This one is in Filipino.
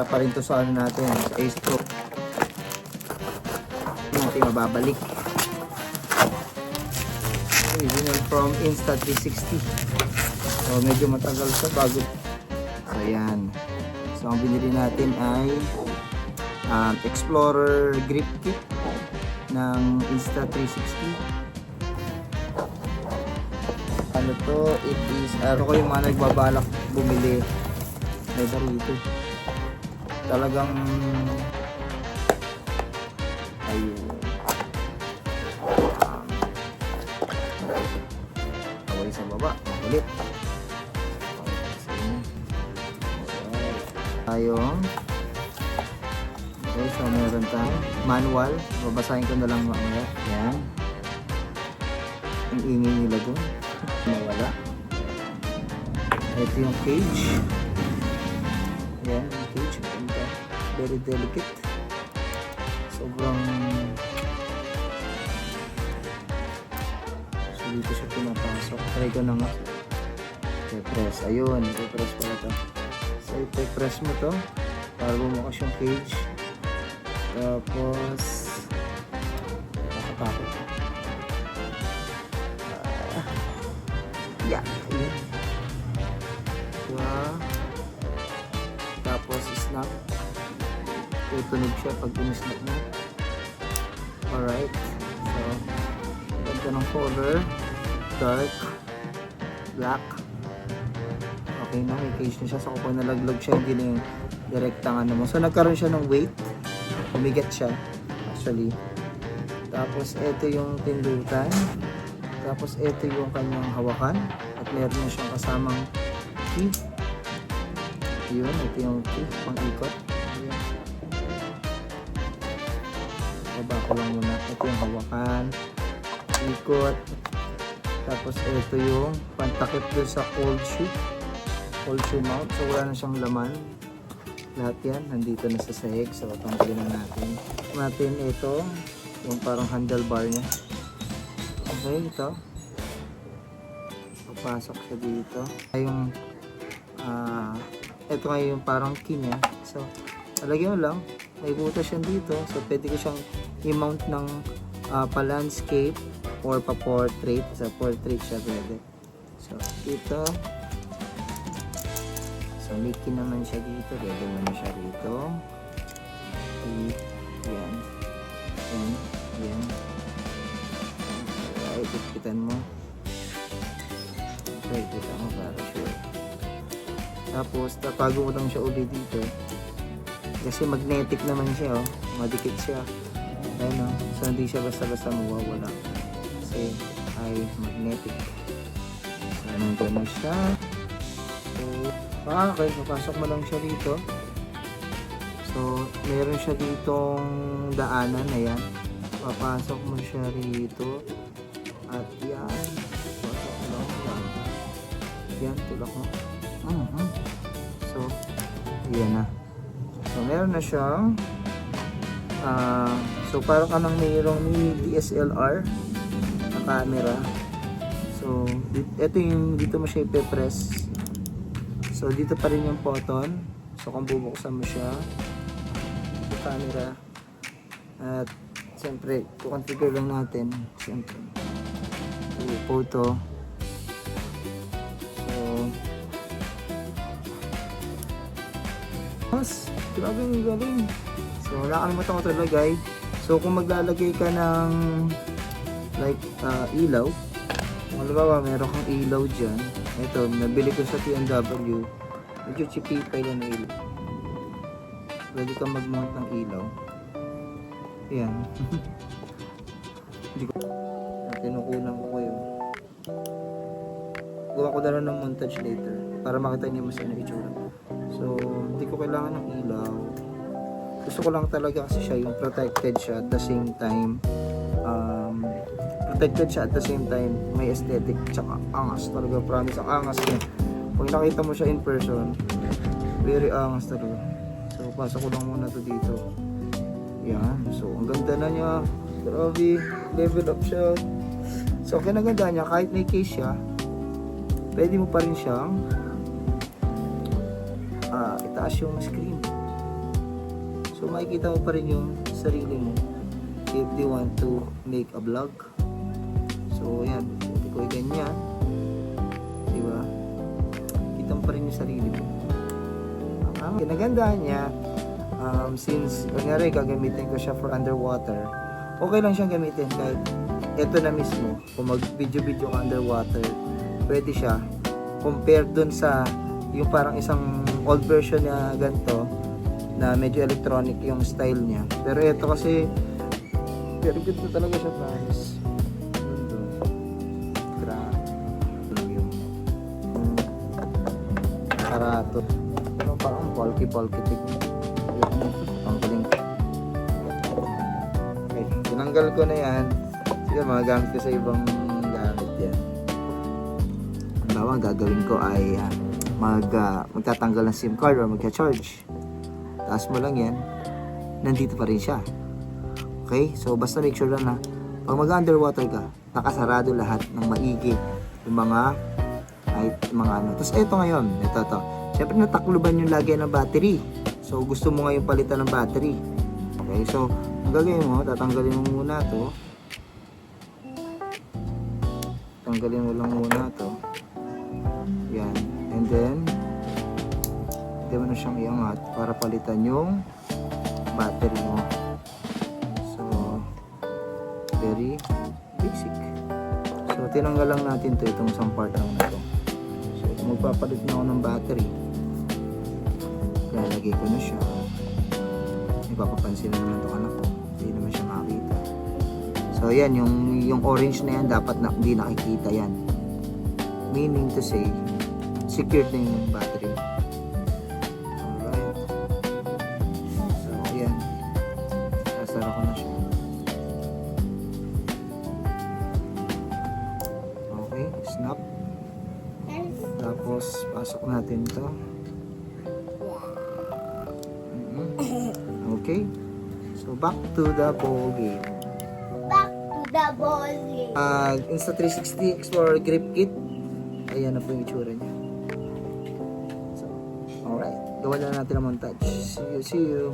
pa rin to sa ano natin, sa Ace Pro. Hindi natin mababalik. Original from Insta360. So medyo matagal siya bago. So yan. So ang binili natin ay Explorer grip kit ng Insta360. Ano to? It is, ko yung mga nagbabalak bumili may barito. Talagang ayun. Away sa baba. Ulit. Tayong okay, so meron tayong manual. Babasahin ko na lang mamaya. Yan. Ang ingay nila doon. Nawala. Ito yung cage. Yan, yung cage. Maganda. Very delicate. Sobrang so dito siya pinapasok. Try ko na nga. I-press. Ayun, i-press pala ito. So i-press mo to para bumukas yung cage. Tapos nakatakot. Yeah, ayun. Diba? Tapos snap. Tutunog siya pag in-snap mo. Alright. So, ganda ng color. Dark. Black. Okay na, may cage na siya. So, kung nalaglag siya, hindi na yung direktang ano mo. So, nagkaroon siya ng weight. Umigat siya. Actually. Tapos, ito yung pindutan. Tapos, ito yung kanyang hawakan. At meron na siyang kasamang key. Yun, ito yung key. Pang-ikot. Ayan. Baba ko lang muna. Ito yung hawakan. Ikot. Tapos, ito yung pantakip doon sa cold shoe. Cold shoe mount. So, wala na siyang laman. Lahat yan. Nandito na sa sahig. So, tanggalin na natin. Natin ito. Yung parang handlebar niya. Okay, ito. Papasok siya dito. Yung ito nga yung parang key niya. So, alagyan mo lang. May butas yan dito. So, pwede ko siyang i-mount ng pa-landscape or pa-portrait. Sa portrait siya pwede. So, dito. So, may key naman siya dito. Pwede mo na siya dito. Yan. Yan. Yan. Ipitan mo. Okay, kita mo para sure. Tapos, tatago mo lang siya ulit dito. Kasi magnetic naman siya, oh. Madikit siya. Ayan, oh. So, hindi siya basta-basta mawawala. Kasi, ay magnetic. So, nandun na siya. So, okay, papasok mo lang siya dito. So, meron siya ditong daanan, ayan. Papasok mo siya rito. At yan, pasok lang yan. Yan, tulak mo. So, yan na. So, meron na siyang so, parang kanang mayroong DSLR na camera. So, ito yung dito mo siya ipe-press. So, dito pa rin yung button. So, kung bubuksan mo siya, yung camera. At, siyempre, kukonfigure lang natin. Siyempre. Photo. So, mas, grabe yung galing. So, nakalimutan ko ito lagay. So, kung maglalagay ka ng like, ilaw, kung halimbawa, meron kang ilaw dyan. Ito, nabili ko sa TNW. Medyo chipipay lang na ilaw. Pwede kang mag-mount ng ilaw. Ayan. Hindi ko tinukunan ko kayo. Gawa ko na lang ng montage later para makita niyo mas ano itsura. So, hindi ko kailangan ng ilaw. Gusto ko lang talaga kasi siya yung protected siya at the same time may aesthetic tsaka angas talaga, promise, ang angas niya. Pag nakita mo siya in person, very angas talaga. So, pasok ko lang muna to dito. Yan. So, ang ganda na niya. Grabe, level up siya. So, kinaganda niya, kahit may case siya, pwede mo pa rin siyang itaas yung screen. So makikita mo pa rin yung sarili mo if they want to make a vlog. So yan, hindi ko ganyan. Diba? Kita mo pa rin yung sarili mo. Ang kinagandaan niya, since kunyari gagamitin ko siya for underwater, okay lang siyang gamitin kahit ito na mismo. Kung mag video ka underwater, pwede siya compared dun sa yung parang isang old version na ganito na medyo electronic yung style niya. Pero ito kasi very good na talaga siya, guys. Grabe yung karato. Pero parang polky tik. Ang galing. Okay, tinanggal ko na yan. Sige, magagamit ko sa ibang gamit yan. Ang gagawin ko ay magtatanggal ng SIM card or magcha-charge. Taas mo lang yan, nandito pa rin siya. Okay? So basta make sure lang na pag mag-underwater ka, nakasarado lahat ng maigi yung mga ano. Tapos ito ngayon, ito. Siyempre natakluban yung lagyan ng battery. So gusto mo ngayon palitan ng battery. Okay? So ang gagawin mo, tatanggalin mo muna to. Tanggalin mo lang muna to. Yan. And then hindi mo na siyang iangat para palitan yung battery mo. So very basic. So tinanggal lang natin to, itong isang part lang na to. So kung magpapalit na ako ng battery, lalagay ko na siya. Ipapapansin na naman itong anak ko, hindi naman siya makakita. So yan, yung orange na yan dapat na hindi nakikita yan, meaning to say secured na yung battery. Alright. So ayan, sasara ko na siya. Okay, snap. Tapos pasok natin to. Okay, so back to the ball game. Insta360 Explorer Grip Kit. Ayan na po yung itsura niya. So, alright. Gawa na natin ang montage. See you.